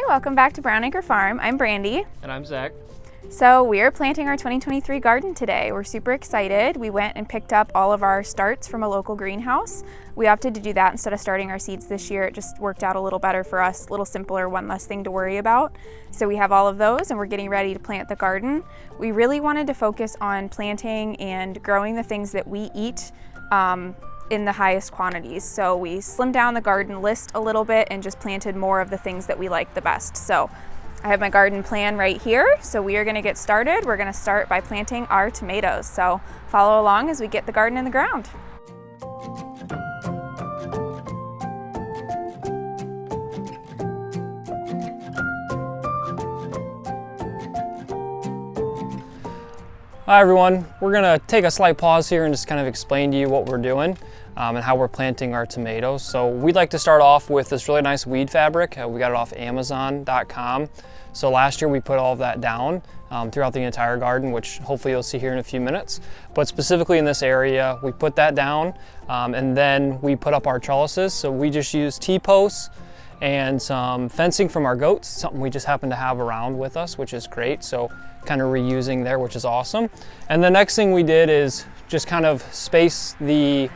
welcome back to Brown Acre Farm. I'm Brandy. And I'm Zach. So we are planting our 2023 garden today. We're super excited. We went and picked up all of our starts from a local greenhouse. We opted to do that instead of starting our seeds this year. It just worked out a little better for us, a little simpler, one less thing to worry about. So we have all of those and we're getting ready to plant the garden. We really wanted to focus on planting and growing the things that we eat in the highest quantities. So we slimmed down the garden list a little bit and just planted more of the things that we like the best. So I have my garden plan right here. So we are gonna get started. We're gonna start by planting our tomatoes. So follow along as we get the garden in the ground. Hi everyone, we're gonna take a slight pause here and just kind of explain to you what we're doing and how we're planting our tomatoes. So we'd like to start off with this really nice weed fabric. We got it off Amazon.com. So last year we put all of that down throughout the entire garden, which hopefully you'll see here in a few minutes. But specifically in this area, we put that down and then we put up our trellises. So we just use T-posts and some fencing from our goats, something we just happen to have around with us, which is great. So kind of reusing there, which is awesome. And the next thing we did is just kind of space the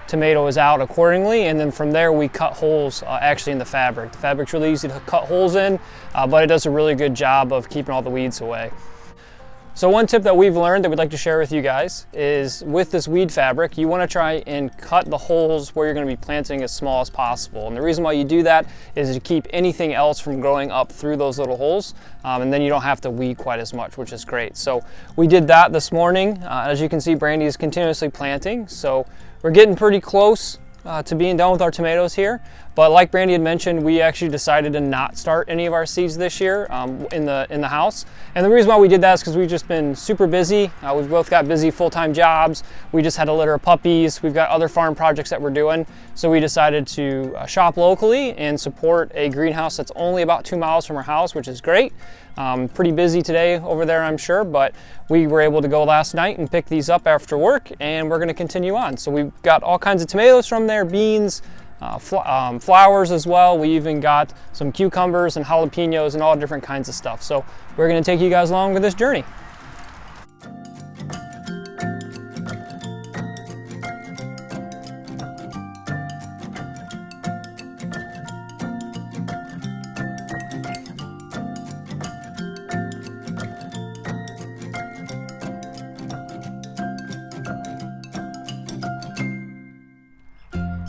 tomatoes out accordingly, and then from there we cut holes actually in the fabric. The fabric's really easy to cut holes in, but it does a really good job of keeping all the weeds away. So one tip that we've learned that we'd like to share with you guys is with this weed fabric, you want to try and cut the holes where you're going to be planting as small as possible. And the reason why you do that is to keep anything else from growing up through those little holes, and then you don't have to weed quite as much, which is great. So we did that this morning. As you can see, Brandy is continuously planting. So we're getting pretty close to being done with our tomatoes here. But like Brandy had mentioned, we actually decided to not start any of our seeds this year in the house. And the reason why we did that is because we've just been super busy. We've both got busy full-time jobs. We just had a litter of puppies. We've got other farm projects that we're doing. So we decided to shop locally and support a greenhouse that's only about 2 miles from our house, which is great. Pretty busy today over there, I'm sure, but we were able to go last night and pick these up after work, and we're going to continue on. So we've got all kinds of tomatoes from there, beans, flowers as well. We even got some cucumbers and jalapenos and all different kinds of stuff. So we're going to take you guys along with this journey.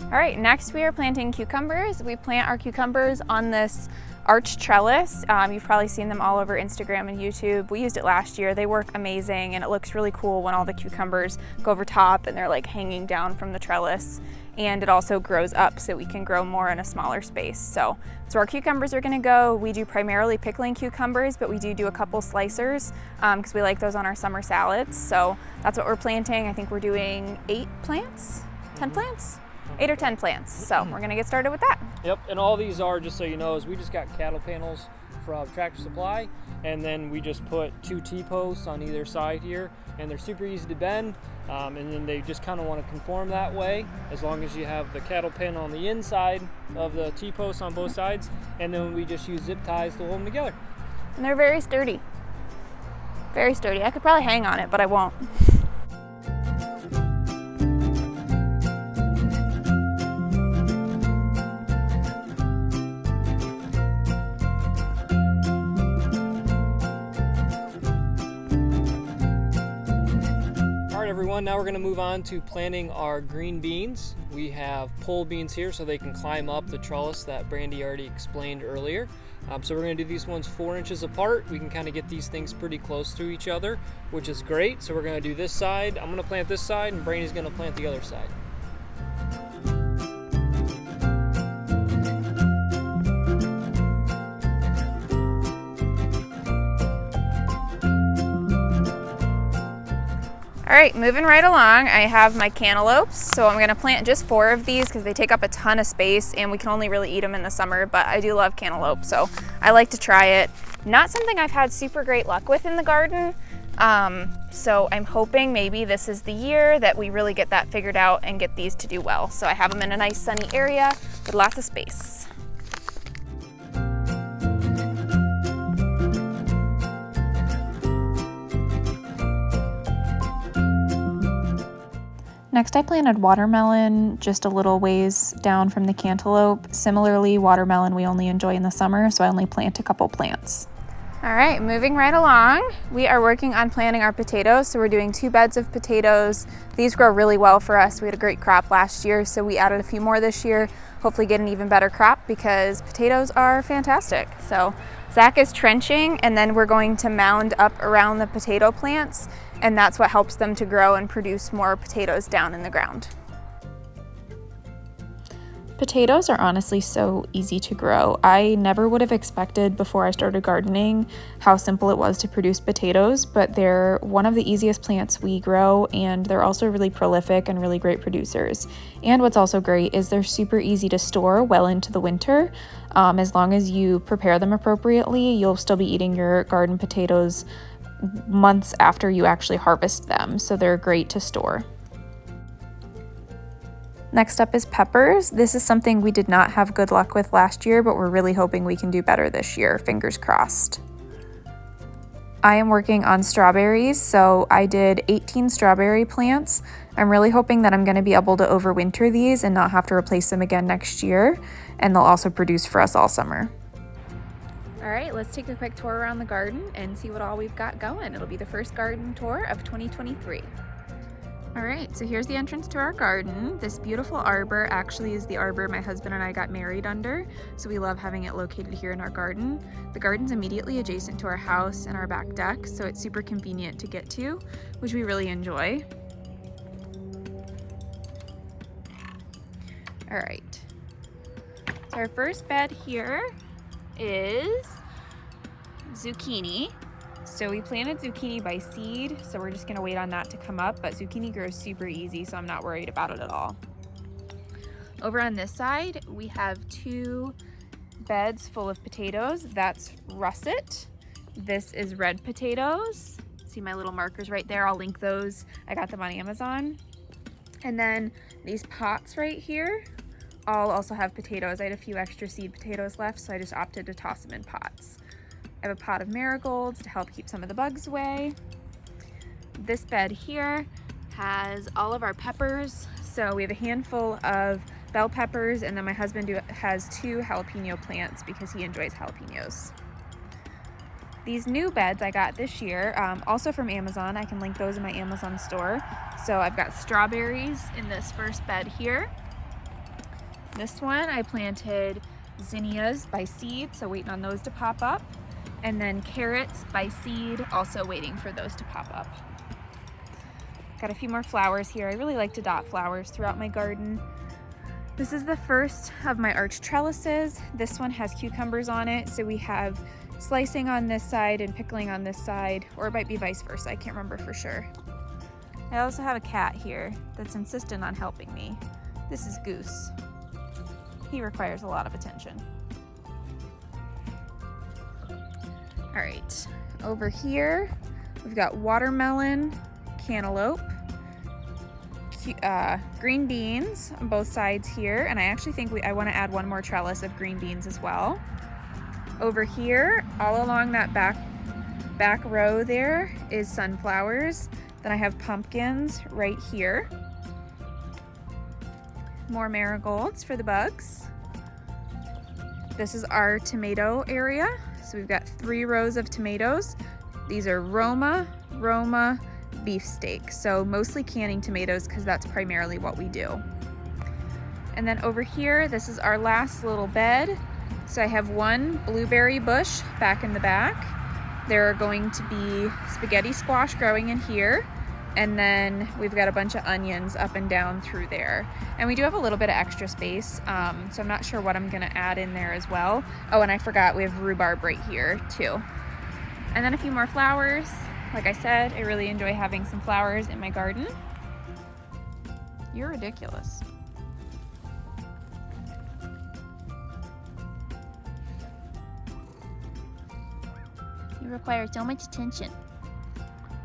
All right, next we are planting cucumbers. We plant our cucumbers on this arch trellis. You've probably seen them all over Instagram and YouTube. We used it last year. They work amazing, and it looks really cool when all the cucumbers go over top and they're like hanging down from the trellis. And it also grows up so we can grow more in a smaller space. So our cucumbers are gonna go. We do primarily pickling cucumbers, but we do a couple slicers because we like those on our summer salads. So that's what we're planting. I think we're doing 8 plants, 10 plants? 8 or 10 plants. So we're gonna get started with that. Yep, and all these are, just so you know, is we just got cattle panels from Tractor Supply, and then we just put 2 T-posts on either side here, and they're super easy to bend, and then they just kind of want to conform that way, as long as you have the cattle pen on the inside of the T-posts on both sides, and then we just use zip ties to hold them together. And they're very sturdy. Very sturdy. I could probably hang on it, but I won't. Everyone, now we're going to move on to planting our green beans. We have pole beans here so they can climb up the trellis that Brandy already explained earlier. So we're going to do these ones 4 inches apart. We can kind of get these things pretty close to each other, which is great. So we're going to do this side. I'm going to plant this side, and Brandy's going to plant the other side. All right, moving right along, I have my cantaloupes. So I'm gonna plant just 4 of these because they take up a ton of space and we can only really eat them in the summer, but I do love cantaloupe, so I like to try it. Not something I've had super great luck with in the garden, so I'm hoping maybe this is the year that we really get that figured out and get these to do well. So I have them in a nice sunny area with lots of space. Next, I planted watermelon just a little ways down from the cantaloupe. Similarly, watermelon we only enjoy in the summer, so I only plant a couple plants. All right, moving right along, we are working on planting our potatoes. So we're doing 2 beds of potatoes. These grow really well for us. We had a great crop last year, so we added a few more this year. Hopefully get an even better crop because potatoes are fantastic. So Zach is trenching, and then we're going to mound up around the potato plants, and that's what helps them to grow and produce more potatoes down in the ground. Potatoes are honestly so easy to grow. I never would have expected before I started gardening how simple it was to produce potatoes, but they're one of the easiest plants we grow, and they're also really prolific and really great producers. And what's also great is they're super easy to store well into the winter. As long as you prepare them appropriately, you'll still be eating your garden potatoes months after you actually harvest them, so they're great to store. Next up is peppers. This is something we did not have good luck with last year, but we're really hoping we can do better this year, fingers crossed. I am working on strawberries, so I did 18 strawberry plants. I'm really hoping that I'm going to be able to overwinter these and not have to replace them again next year, and they'll also produce for us all summer. All right, let's take a quick tour around the garden and see what all we've got going. It'll be the first garden tour of 2023. All right, so here's the entrance to our garden. This beautiful arbor actually is the arbor my husband and I got married under, so we love having it located here in our garden. The garden's immediately adjacent to our house and our back deck, so it's super convenient to get to, which we really enjoy. All right, so our first bed here is zucchini. So we planted zucchini by seed, so we're just gonna wait on that to come up, but zucchini grows super easy, so I'm not worried about it at all. Over on this side, we have 2 beds full of potatoes. That's russet. This is red potatoes. See my little markers right there? I'll link those. I got them on Amazon. And then these pots right here all also have potatoes. I had a few extra seed potatoes left, so I just opted to toss them in pots. I have a pot of marigolds to help keep some of the bugs away. This bed here has all of our peppers. So we have a handful of bell peppers, and then my husband has 2 jalapeno plants because he enjoys jalapenos. These new beds I got this year, also from Amazon. I can link those in my Amazon store. So I've got strawberries in this first bed here. This one I planted zinnias by seed, so waiting on those to pop up. And then carrots by seed, also waiting for those to pop up. Got a few more flowers here. I really like to dot flowers throughout my garden. This is the first of my arch trellises. This one has cucumbers on it, so we have slicing on this side and pickling on this side, or it might be vice versa, I can't remember for sure. I also have a cat here that's insistent on helping me. This is Goose. He requires a lot of attention. All right, over here, we've got watermelon, cantaloupe, green beans on both sides here, and I actually think I want to add one more trellis of green beans as well. Over here, all along that back row there is sunflowers. Then I have pumpkins right here. More marigolds for the bugs. This is our tomato area. So we've got 3 rows of tomatoes. These are Roma, beefsteak. So mostly canning tomatoes because that's primarily what we do. And then over here, this is our last little bed. So I have 1 blueberry bush back in the back. There are going to be spaghetti squash growing in here. And then we've got a bunch of onions up and down through there. And we do have a little bit of extra space, so I'm not sure what I'm gonna add in there as well. Oh, and I forgot, we have rhubarb right here too. And then a few more flowers. Like I said, I really enjoy having some flowers in my garden. You're ridiculous. You require so much attention.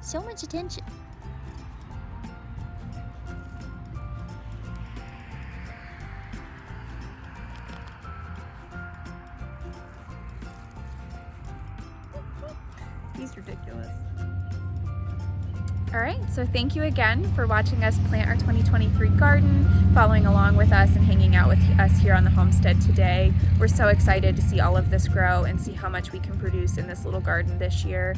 So much attention. He's ridiculous. All right, so thank you again for watching us plant our 2023 garden, following along with us and hanging out with us here on the homestead today. We're so excited to see all of this grow and see how much we can produce in this little garden this year.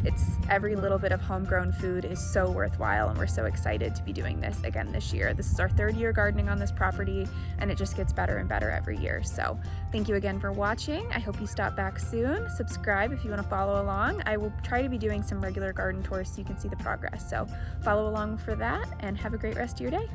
It's every little bit of homegrown food is so worthwhile, and we're so excited to be doing this again this year. This is our 3rd year gardening on this property, and it just gets better and better every year. So thank you again for watching. I hope you stop back soon. Subscribe if you want to follow along. I will try to be doing some regular garden tours so you can see the progress. So follow along for that, and have a great rest of your day.